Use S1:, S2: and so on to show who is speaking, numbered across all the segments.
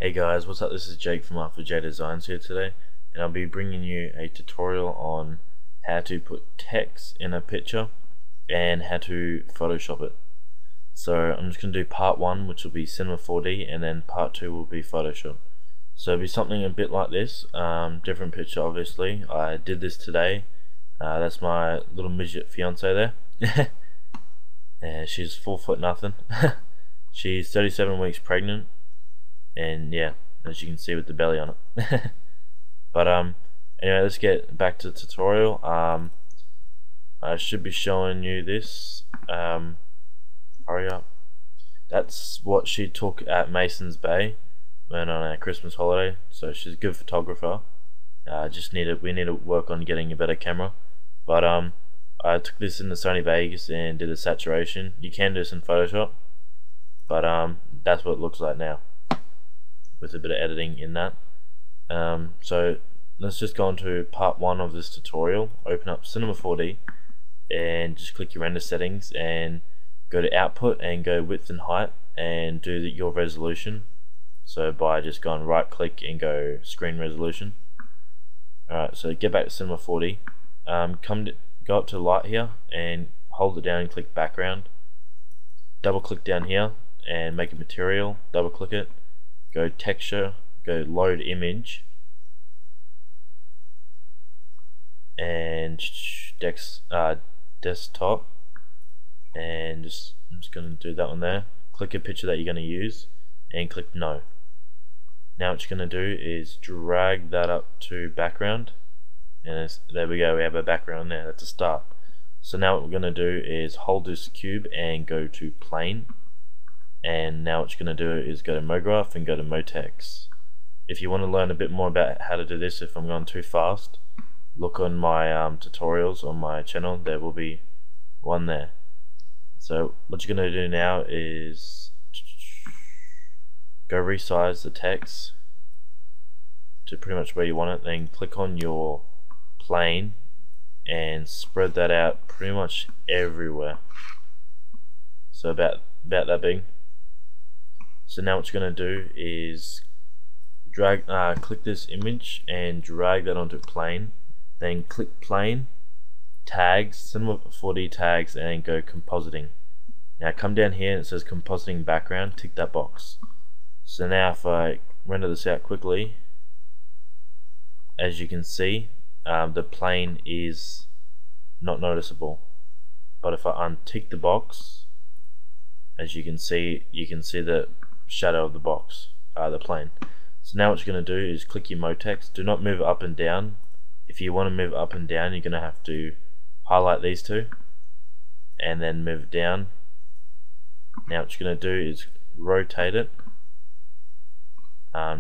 S1: Hey guys, what's up? This is Jake from J Designs here today, and I'll be bringing you a tutorial on how to put text in a picture and how to Photoshop it. So I'm just going to do part 1, which will be Cinema 4D, and then part 2 will be Photoshop. So it'll be something a bit like this, different picture obviously. I did this today. That's my little midget fiance there. And she's 4 foot nothing. She's 37 weeks pregnant. And yeah, as you can see with the belly on it. But anyway, let's get back to the tutorial. I should be showing you this. Hurry up. That's what she took at Mason's Bay when on our Christmas holiday. So she's a good photographer. We need to work on getting a better camera. But I took this in the Sony Vegas and did a saturation. You can do this in Photoshop, but that's what it looks like now, with a bit of editing in that. So let's just go on to part 1 of this tutorial. Open up Cinema 4D and just click your render settings and go to output and go width and height and do your resolution. So by just going right click and go screen resolution. Alright, so get back to Cinema 4D. Go up to light here and hold it down and click background. Double click down here and make a material, double click it. Go texture, go load image, and desktop, and I'm just going to do that one there. Click a picture that you're going to use and click no. Now what you're going to do is drag that up to background, and there we go, we have a background there. That's a start. So now what we're going to do is hold this cube and go to plane. And now what you're going to do is go to MoGraph and go to Motex. If you want to learn a bit more about how to do this, if I'm going too fast, look on my tutorials on my channel. There will be one there. So what you're going to do now is go resize the text to pretty much where you want it, then click on your plane and spread that out pretty much everywhere. So about that big. So now what you're going to do is click this image and drag that onto plane, then click plane, tags, Cinema 4D tags, and go compositing. Now come down here and it says compositing background, tick that box. So now if I render this out quickly, as you can see, the plane is not noticeable. But if I untick the box, as you can see the shadow of the box, the plane. So now what you're going to do is click your Motex. Do not move it up and down. If you want to move it up and down, you're going to have to highlight these two and then move it down. Now what you're going to do is rotate it.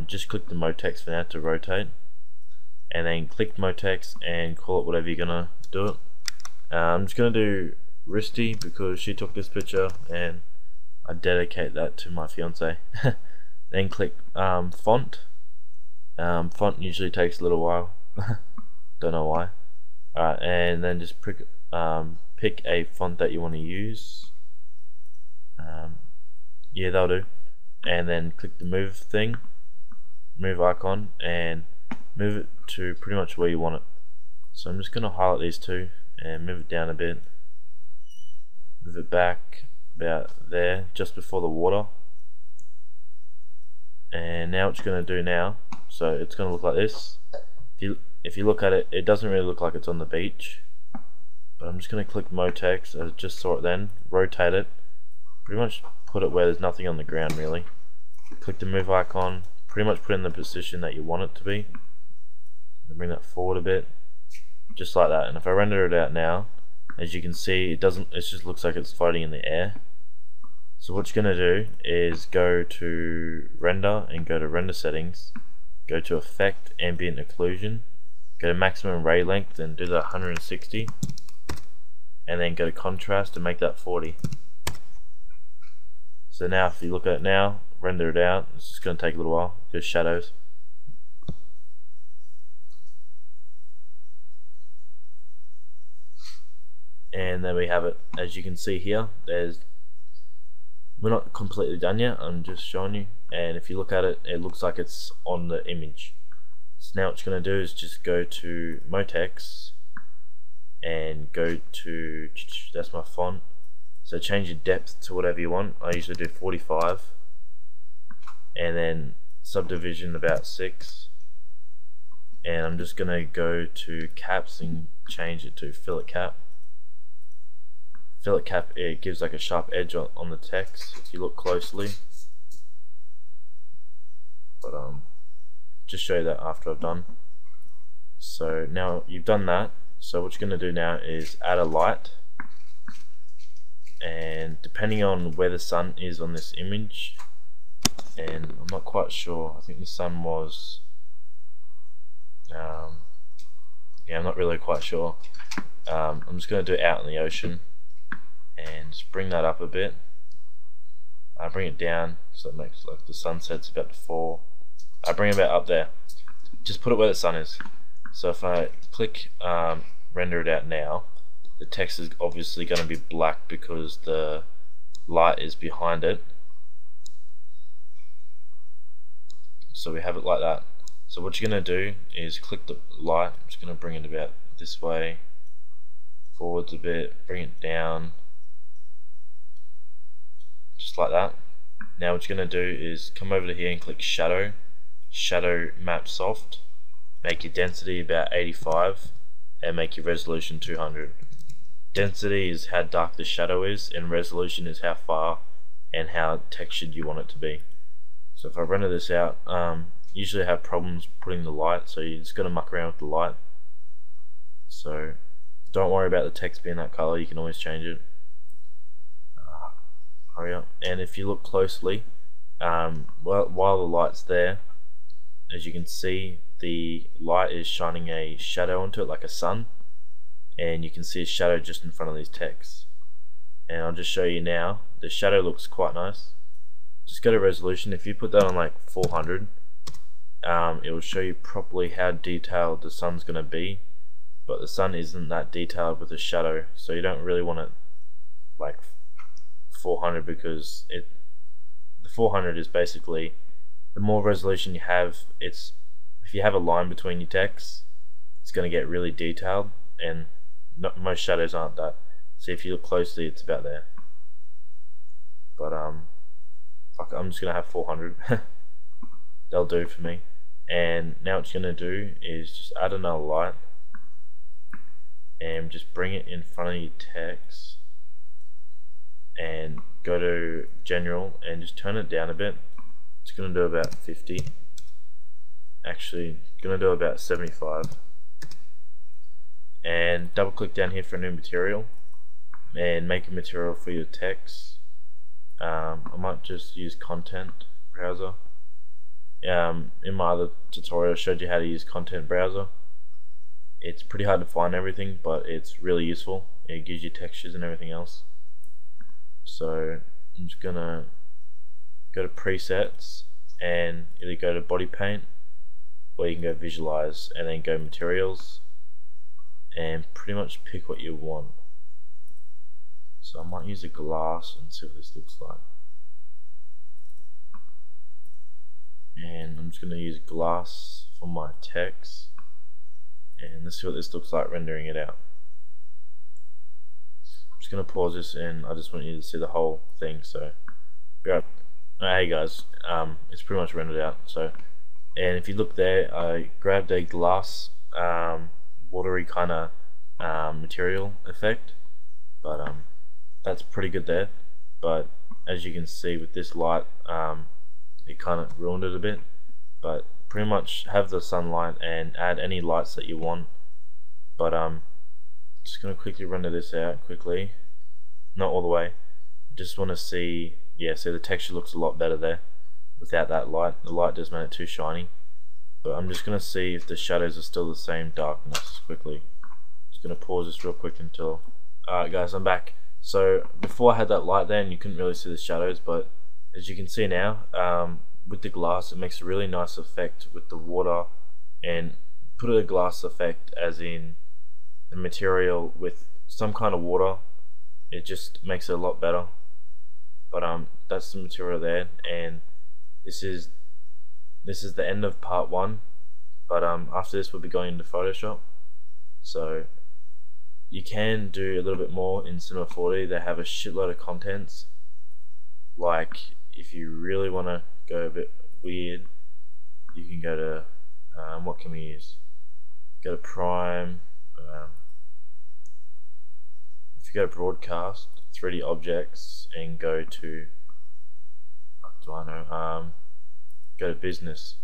S1: Just click the Motex for now to rotate, and then click Motex and call it whatever you're going to do it. I'm just going to do Risty because she took this picture and I dedicate that to my fiance. Then click font. Font usually takes a little while. Don't know why. Alright, and then just pick a font that you want to use. Yeah, that'll do. And then click the move icon, and move it to pretty much where you want it. So I'm just going to highlight these two and move it down a bit. Move it back about there, just before the water. And now what you're going to do now, so it's going to look like this. If you look at it, it doesn't really look like it's on the beach. But I'm just going to click Motex, I just saw it then, rotate it, pretty much put it where there's nothing on the ground really. Click the move icon, pretty much put it in the position that you want it to be. Bring that forward a bit, just like that. And if I render it out now, as you can see, it just looks like it's floating in the air. So what you're going to do is go to render and go to render settings, go to effect, ambient occlusion, go to maximum ray length and do that 160, and then go to contrast and make that 40. So now if you look at it now, render it out, it's just going to take a little while, just shadows. And there we have it. As you can see here, there's we're not completely done yet. I'm just showing you, and if you look at it, it looks like it's on the image. So now what you're going to do is just go to Motex and go to, that's my font, so change your depth to whatever you want. I usually do 45, and then subdivision about 6, and I'm just going to go to caps and change it to fillet cap. Fillet cap, it gives like a sharp edge on the text if you look closely, but just show you that after I've done. So now you've done that, so what you're going to do now is add a light, and depending on where the sun is on this image, and I'm not quite sure, I think the sun was yeah, I'm not really quite sure. I'm just going to do it out in the ocean and just bring that up a bit. I bring it down so it makes like the sunset's about to fall. I bring it about up there. Just put it where the sun is. So if I click render it out now, the text is obviously going to be black because the light is behind it. So we have it like that. So what you're going to do is click the light. I'm just going to bring it about this way, forwards a bit, bring it down, just like that. Now what you're going to do is come over to here and click shadow, shadow map soft, make your density about 85 and make your resolution 200. Density is how dark the shadow is, and resolution is how far and how textured you want it to be. So if I render this out, usually I have problems putting the light, so you're just going to muck around with the light. So don't worry about the text being that color, you can always change it. Hurry up. And if you look closely, while the light's there, as you can see, the light is shining a shadow onto it like a sun, and you can see a shadow just in front of these texts. And I'll just show you now, the shadow looks quite nice. Just go to resolution. If you put that on like 400, it will show you properly how detailed the sun's going to be, but the sun isn't that detailed with the shadow, so you don't really want it like 400, because the 400 is basically, the more resolution you have, if you have a line between your texts, it's going to get really detailed, and most shadows aren't that. So if you look closely, it's about there. But fuck, I'm just gonna have 400. They'll do for me. And now what you're gonna do is just add another light and just bring it in front of your text, and go to general and just turn it down a bit. It's gonna do about 50. Actually, gonna do about 75. And double click down here for a new material and make a material for your text. I might just use content browser. In my other tutorial I showed you how to use content browser. It's pretty hard to find everything, but it's really useful. It gives you textures and everything else. So I'm just gonna go to presets and either go to body paint, or you can go visualize and then go materials and pretty much pick what you want. So I might use a glass and see what this looks like. And I'm just going to use glass for my text, and let's see what this looks like rendering it out. I'm just going to pause this, and I just want you to see the whole thing. So be right. Hey guys, it's pretty much rendered out. So, and if you look there, I grabbed a glass watery kind of material effect, but that's pretty good there. But as you can see with this light, it kind of ruined it a bit. But pretty much have the sunlight and add any lights that you want. But just gonna quickly render this out quickly, not all the way. Just want to see, yeah, so the texture looks a lot better there without that light. The light does make it too shiny. But I'm just gonna see if the shadows are still the same darkness quickly. Just gonna pause this real quick until. Alright guys, I'm back. So before I had that light there and you couldn't really see the shadows, but as you can see now, with the glass, it makes a really nice effect with the water. And put a glass effect as in the material with some kind of water, it just makes it a lot better. But that's the material there, and this is the end of part 1. But after this we'll be going into Photoshop. So you can do a little bit more in Cinema 4D. They have a shitload of contents. Like if you really want to go a bit weird, you can go to what can we use? Go to Prime. If you go to Broadcast, 3D Objects, and go to go to Business.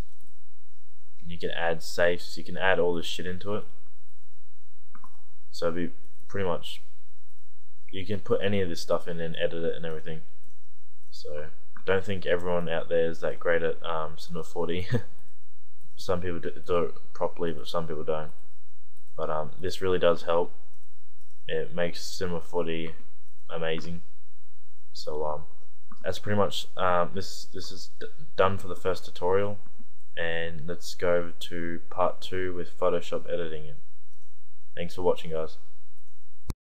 S1: You can add safes. You can add all this shit into it. So it'd be pretty much, you can put any of this stuff in and edit it and everything. So don't think everyone out there is that great at Cinema 4D. Some people do it properly, but some people don't. But this really does help. It makes Cinema 4D amazing. So that's pretty much this is done for the first tutorial, and let's go to part 2 with Photoshop editing. Thanks for watching, guys.